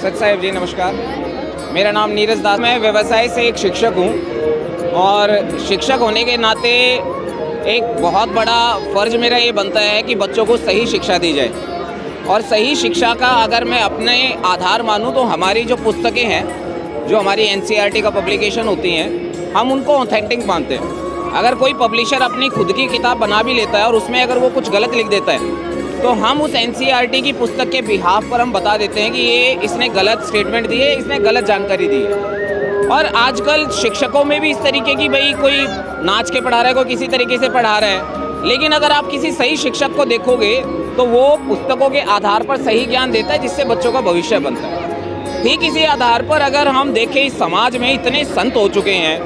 सच साहेब जी नमस्कार। मेरा नाम नीरज दास, मैं व्यवसाय से एक शिक्षक हूँ और शिक्षक होने के नाते एक बहुत बड़ा फ़र्ज़ मेरा ये बनता है कि बच्चों को सही शिक्षा दी जाए। और सही शिक्षा का अगर मैं अपने आधार मानूँ तो हमारी जो पुस्तकें हैं, जो हमारी NCERT का पब्लिकेशन होती हैं, हम उनको ऑथेंटिक मानते हैं। अगर कोई पब्लिशर अपनी खुद की किताब बना भी लेता है और उसमें अगर वो कुछ गलत लिख देता है तो हम उस NCERT की पुस्तक के बिहाफ पर हम बता देते हैं कि ये इसने गलत स्टेटमेंट दी है, इसने गलत जानकारी दी है। और आजकल शिक्षकों में भी इस तरीके की भाई कोई नाच के पढ़ा रहा है, कोई किसी तरीके से पढ़ा रहा है, लेकिन अगर आप किसी सही शिक्षक को देखोगे तो वो पुस्तकों के आधार पर सही ज्ञान देता है जिससे बच्चों का भविष्य बनता है। ठीक इसी आधार पर अगर हम देखें इस समाज में इतने संत हो चुके हैं,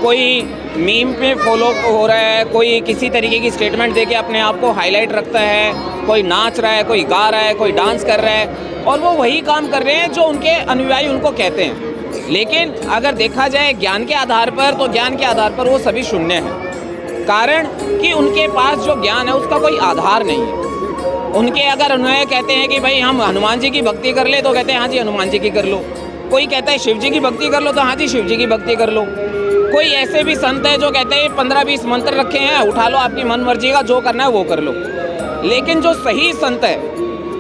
कोई मीम पे फॉलो हो रहा है, कोई किसी तरीके की स्टेटमेंट देके अपने आप को हाईलाइट रखता है, कोई नाच रहा है, कोई गा रहा है, कोई डांस कर रहा है और वो वही काम कर रहे हैं जो उनके अनुयायी उनको कहते हैं। लेकिन अगर देखा जाए ज्ञान के आधार पर तो ज्ञान के आधार पर वो सभी शून्य हैं। कारण कि उनके पास जो ज्ञान है उसका कोई आधार नहीं है। उनके अगर अनुयायी कहते हैं कि भाई हम हनुमान जी की भक्ति कर ले तो कहते हैं हाँ जी हनुमान जी की कर लो। कोई कहता है शिव जी की भक्ति कर लो तो हाँ जी शिव जी की भक्ति कर लो। कोई ऐसे भी संत है जो कहते हैं 15-20 मंत्र रखे हैं, उठा लो आपकी मन मर्जी का, जो करना है वो कर लो। लेकिन जो सही संत है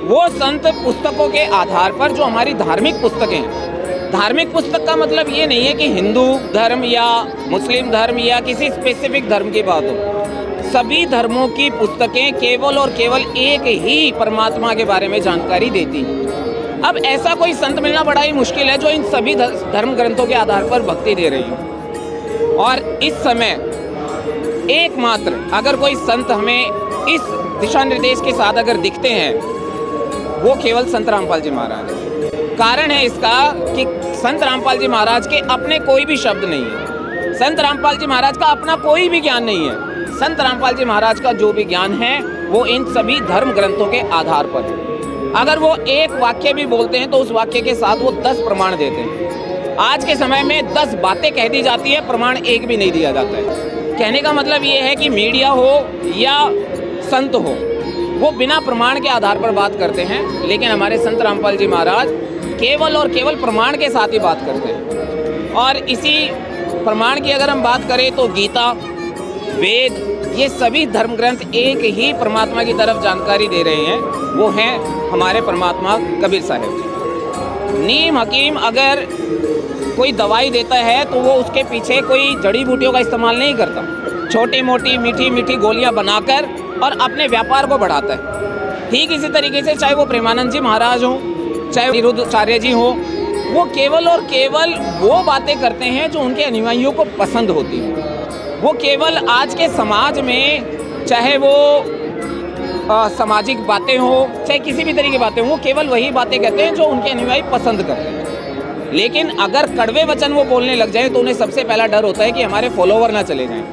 वो संत पुस्तकों के आधार पर, जो हमारी धार्मिक पुस्तकें हैं, धार्मिक पुस्तक का मतलब ये नहीं है कि हिंदू धर्म या मुस्लिम धर्म या किसी स्पेसिफिक धर्म की बात हो। सभी धर्मों की पुस्तकें केवल और केवल एक ही परमात्मा के बारे में जानकारी देती हैं। अब ऐसा कोई संत मिलना बड़ा ही मुश्किल है जो इन सभी धर्म ग्रंथों के आधार पर भक्ति दे रही हो। और इस समय एकमात्र अगर कोई संत हमें इस दिशा निर्देश के साथ अगर दिखते हैं वो केवल संत रामपाल जी महाराज है। कारण है इसका कि संत रामपाल जी महाराज के अपने कोई भी शब्द नहीं है, संत रामपाल जी महाराज का अपना कोई भी ज्ञान नहीं है। संत रामपाल जी महाराज का जो भी ज्ञान है वो इन सभी धर्म ग्रंथों के आधार पर है। अगर वो एक वाक्य भी बोलते हैं तो उस वाक्य के साथ वो 10 प्रमाण देते हैं। आज के समय में 10 बातें कह दी जाती है, प्रमाण एक भी नहीं दिया जाता है। कहने का मतलब ये है कि मीडिया हो या संत हो वो बिना प्रमाण के आधार पर बात करते हैं, लेकिन हमारे संत रामपाल जी महाराज केवल और केवल प्रमाण के साथ ही बात करते हैं। और इसी प्रमाण की अगर हम बात करें तो गीता, वेद, ये सभी धर्म ग्रंथ एक ही परमात्मा की तरफ जानकारी दे रहे हैं, वो हैं हमारे परमात्मा कबीर साहब जी। नीम हकीम अगर कोई दवाई देता है तो वो उसके पीछे कोई जड़ी बूटियों का इस्तेमाल नहीं करता, छोटी मोटी मीठी मीठी गोलियां बनाकर और अपने व्यापार को बढ़ाता है। ठीक इसी तरीके से चाहे वो प्रेमानंद जी महाराज हों, चाहे निरुद्धाचार्य जी हों, वो केवल और केवल वो बातें करते हैं जो उनके अनुयायियों को पसंद होती है। वो केवल आज के समाज में चाहे वो सामाजिक बातें हो चाहे किसी भी तरह की बातें हो, वो केवल वही बातें कहते हैं जो उनके अनुयायी पसंद करते हैं। लेकिन अगर कड़वे वचन वो बोलने लग जाए तो उन्हें सबसे पहला डर होता है कि हमारे फॉलोवर ना चले जाएं,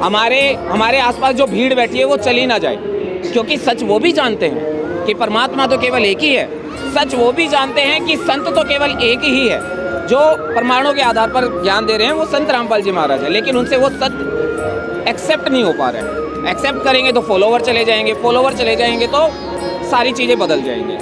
हमारे आसपास जो भीड़ बैठी है वो चली ना जाए। क्योंकि सच वो भी जानते हैं कि परमात्मा तो केवल एक ही है, सच वो भी जानते हैं कि संत तो केवल एक ही है। जो प्रमाणों के आधार पर ज्ञान दे रहे हैं वो संत रामपाल जी महाराज है, लेकिन उनसे वो सत्य एक्सेप्ट नहीं हो पा रहे हैं। एक्सेप्ट करेंगे तो फॉलोवर चले जाएंगे, फॉलोवर चले जाएंगे तो सारी चीज़ें बदल जाएंगी।